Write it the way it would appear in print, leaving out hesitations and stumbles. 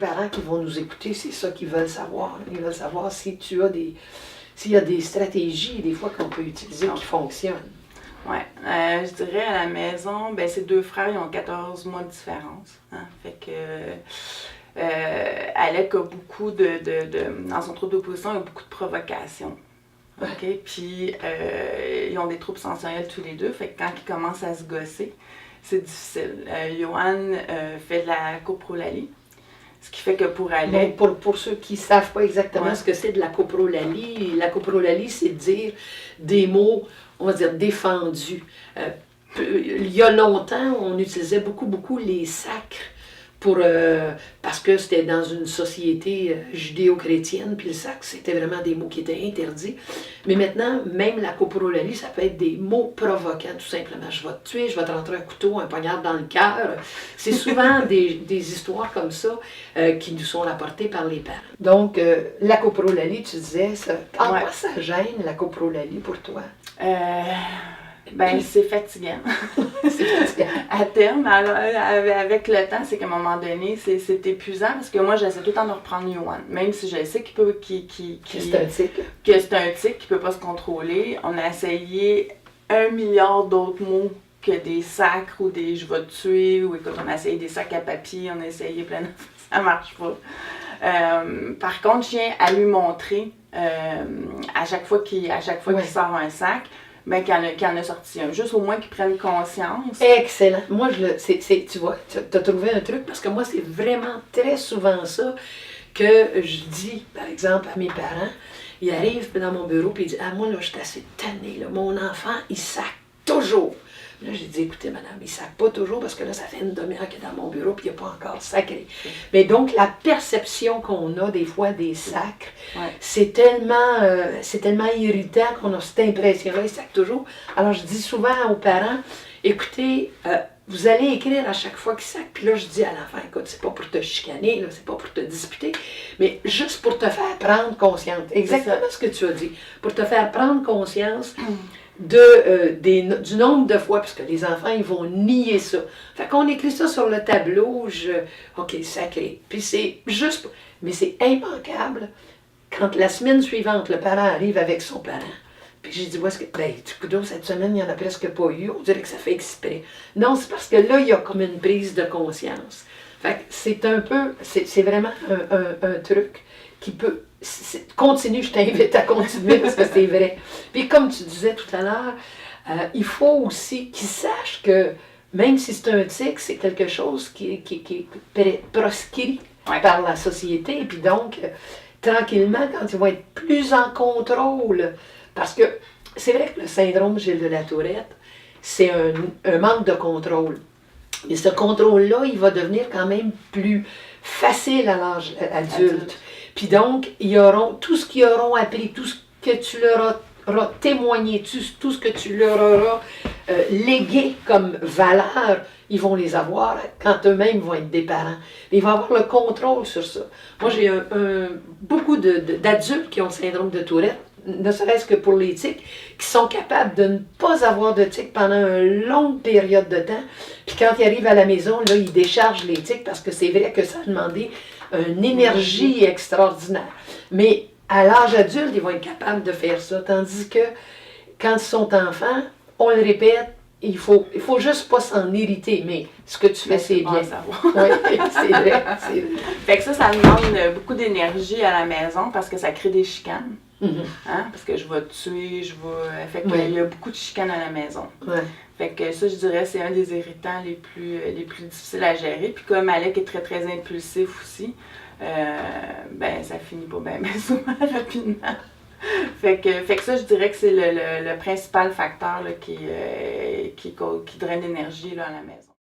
parents qui vont nous écouter, c'est ça qu'ils veulent savoir. Ils veulent savoir si tu as s'il y a des stratégies, des fois, qu'on peut utiliser qui fonctionnent. Oui, je dirais à la maison, ben ces 2 frères, ils ont 14 mois de différence. Hein? Fait que Alec a beaucoup dans son trouble d'opposition, il a beaucoup de provocations. OK? Puis ils ont des troubles sensoriels tous les deux, fait que quand ils commencent à se gosser, c'est difficile. Johan fait de la coprolalie, ce qui fait que pour Alec... Pour ceux qui ne savent pas exactement ce que c'est de la coprolalie, c'est dire des mots, on va dire, défendus. Il y a longtemps, on utilisait beaucoup les sacres parce que c'était dans une société judéo-chrétienne, puis le sacre, c'était vraiment des mots qui étaient interdits. Mais maintenant, même la coprolalie, ça peut être des mots provoquants, tout simplement. Je vais te tuer, je vais te rentrer un couteau, un poignard dans le cœur. C'est souvent des histoires comme ça qui nous sont rapportées par les parents. Donc, la coprolalie, tu disais, en quoi ça gêne, la coprolalie, pour toi? Ben, c'est fatigant. C'est fatigant. À terme, avec le temps, c'est qu'à un moment donné, c'est épuisant parce que moi, j'essaie tout le temps de reprendre Johan. Même si je sais que c'est un tic. Que c'est un tic qui ne peut pas se contrôler. On a essayé 1 milliard d'autres mots que des sacres ou des je vais te tuer. Ou écoute, on a essayé des sacs à papier, on a essayé plein de choses. Ça marche pas. Par contre, je tiens à lui montrer à chaque fois qu'il sort un sac. Ben, qu'il en a sorti un. Juste au moins qu'ils prennent conscience. Excellent. Moi, tu vois, tu as trouvé un truc, parce que moi, c'est vraiment très souvent ça que je dis, par exemple, à mes parents. Ils arrivent dans mon bureau et ils disent « Ah, moi, là, je suis assez tannée, là. Mon enfant, il sac toujours. » Là, j'ai dit « Écoutez, madame, il sac pas toujours parce que là, ça fait une demi-heure qu'il est dans mon bureau et il n'a pas encore sacré. » Mais donc, la perception qu'on a des fois des sacres, c'est tellement irritant qu'on a cette impression-là, il sac toujours. Alors, je dis souvent aux parents « Écoutez, vous allez écrire à chaque fois qu'il sac. » Puis là, je dis à l'enfant « Écoute, c'est pas pour te chicaner, là, c'est pas pour te disputer, mais juste pour te faire prendre conscience. » Exactement ce que tu as dit. Pour te faire prendre conscience du nombre de fois, parce que les enfants, ils vont nier ça. Fait qu'on écrit ça sur le tableau, OK, sacré. Puis c'est juste, mais c'est immanquable quand la semaine suivante, le parent arrive avec son parent. Puis j'ai dit, où est-ce que, ben, cette semaine, il n'y en a presque pas eu, on dirait que ça fait exprès. Non, c'est parce que là, il y a comme une prise de conscience. Fait que c'est vraiment un truc qui peut... Continue, je t'invite à continuer parce que c'est vrai. Puis comme tu disais tout à l'heure, il faut aussi qu'ils sachent que même si c'est un tic, c'est quelque chose qui est proscrit par la société. Et puis donc, tranquillement, quand ils vont être plus en contrôle, parce que c'est vrai que le syndrome Gilles de la Tourette, c'est un manque de contrôle. Mais ce contrôle-là, il va devenir quand même plus facile à l'âge adulte. Puis donc, ils auront tout ce qu'ils auront appris, tout ce que tu leur auras témoigné, tout ce que tu leur auras légué comme valeur, ils vont les avoir quand eux-mêmes vont être des parents. Ils vont avoir le contrôle sur ça. Moi, j'ai beaucoup d'adultes qui ont le syndrome de Tourette, ne serait-ce que pour les tics, qui sont capables de ne pas avoir de tics pendant une longue période de temps. Puis quand ils arrivent à la maison, là, ils déchargent les tics parce que c'est vrai que ça a demandé une énergie extraordinaire. Mais à l'âge adulte, ils vont être capables de faire ça. Tandis que quand ils sont enfants, on le répète, il faut juste pas s'en irriter, mais ce que tu fais, c'est bien. Oui, c'est vrai. Fait que ça demande beaucoup d'énergie à la maison parce que ça crée des chicanes. Hein? Parce que je vais te tuer, Fait qu'il y a beaucoup de chicanes à la maison. Fait que ça, je dirais, c'est un des irritants les plus difficiles à gérer. Puis comme Alec est très, très impulsif aussi, ben ça finit pas bien souvent rapidement. Fait que ça, je dirais que c'est le principal facteur là, qui draine l'énergie là, à la maison.